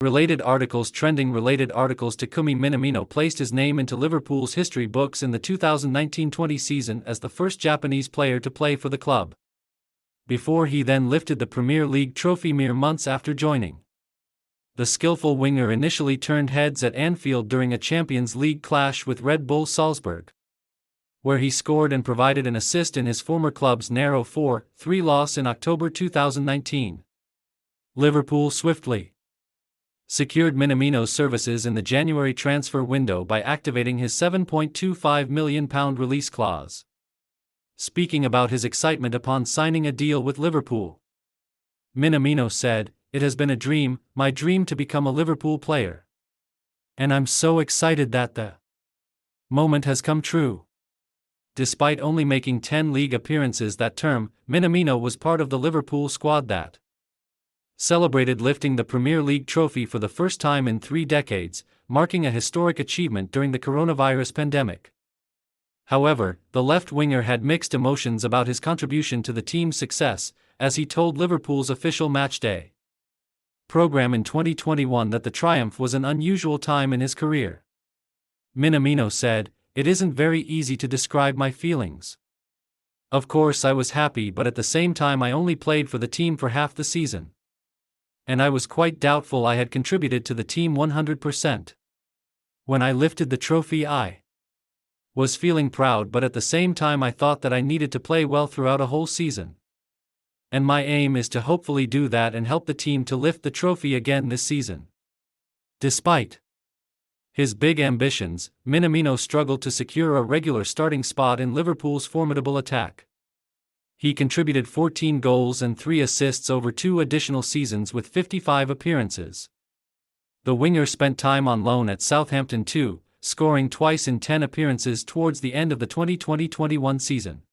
Related articles trending. Related articles. Takumi Minamino placed his name into Liverpool's history books in the 2019-20 season as the first Japanese player to play for the club, before he then lifted the Premier League trophy mere months after joining. The skillful winger initially turned heads at Anfield during a Champions League clash with Red Bull Salzburg, where he scored and provided an assist in his former club's narrow 4-3 loss in October 2019. Liverpool swiftly secured Minamino's services in the January transfer window by activating his £7.25 million release clause. Speaking about his excitement upon signing a deal with Liverpool, Minamino said, "It has been a dream, my dream to become a Liverpool player. And I'm so excited that the moment has come true." Despite only making 10 league appearances that term, Minamino was part of the Liverpool squad that celebrated lifting the Premier League trophy for the first time in 3 decades, marking a historic achievement during the coronavirus pandemic. However, the left winger had mixed emotions about his contribution to the team's success, as he told Liverpool's official matchday program in 2021 that the triumph was an unusual time in his career. Minamino said, "It isn't very easy to describe my feelings. Of course I was happy, but at the same time I only played for the team for half the season. And I was quite doubtful I had contributed to the team 100%. When I lifted the trophy I was feeling proud, but at the same time I thought that I needed to play well throughout a whole season. And my aim is to hopefully do that and help the team to lift the trophy again this season." Despite his big ambitions, Minamino struggled to secure a regular starting spot in Liverpool's formidable attack. He contributed 14 goals and 3 assists over 2 additional seasons with 55 appearances. The winger spent time on loan at Southampton too, scoring twice in 10 appearances towards the end of the 2020-21 season.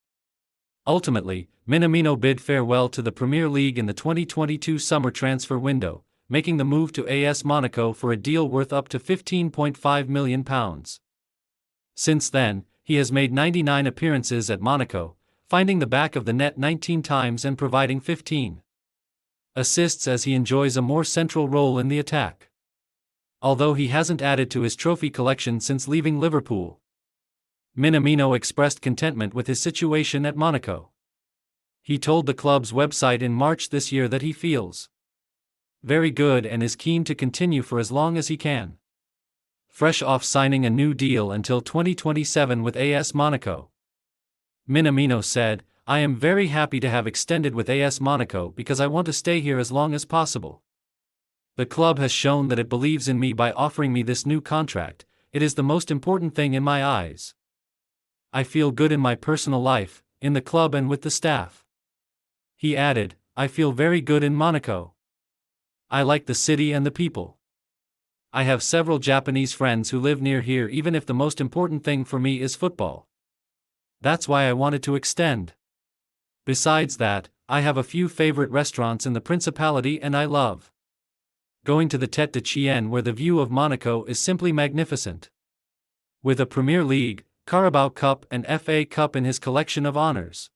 Ultimately, Minamino bid farewell to the Premier League in the 2022 summer transfer window, making the move to AS Monaco for a deal worth up to £15.5 million. Since then, he has made 99 appearances at Monaco, finding the back of the net 19 times and providing 15 assists as he enjoys a more central role in the attack. Although he hasn't added to his trophy collection since leaving Liverpool, Minamino expressed contentment with his situation at Monaco. He told the club's website in March this year that he feels very good and is keen to continue for as long as he can. Fresh off signing a new deal until 2027 with AS Monaco, Minamino said, "I am very happy to have extended with AS Monaco because I want to stay here as long as possible. The club has shown that it believes in me by offering me this new contract. It is the most important thing in my eyes. I feel good in my personal life, in the club and with the staff." He added, "I feel very good in Monaco. I like the city and the people. I have several Japanese friends who live near here, even if the most important thing for me is football. That's why I wanted to extend. Besides that, I have a few favorite restaurants in the Principality and I love going to the Tête de Chien where the view of Monaco is simply magnificent." With a Premier League, Carabao Cup and FA Cup in his collection of honours,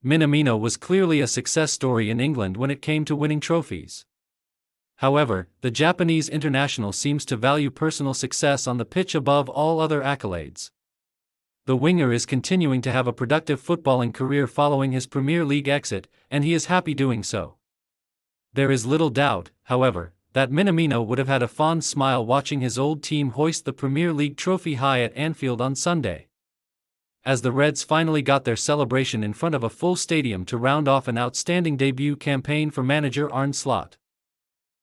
Minamino was clearly a success story in England when it came to winning trophies. However, the Japanese international seems to value personal success on the pitch above all other accolades. The winger is continuing to have a productive footballing career following his Premier League exit, and he is happy doing so. There is little doubt, however, that Minamino would have had a fond smile watching his old team hoist the Premier League trophy high at Anfield on Sunday, as the Reds finally got their celebration in front of a full stadium to round off an outstanding debut campaign for manager Arne Slot.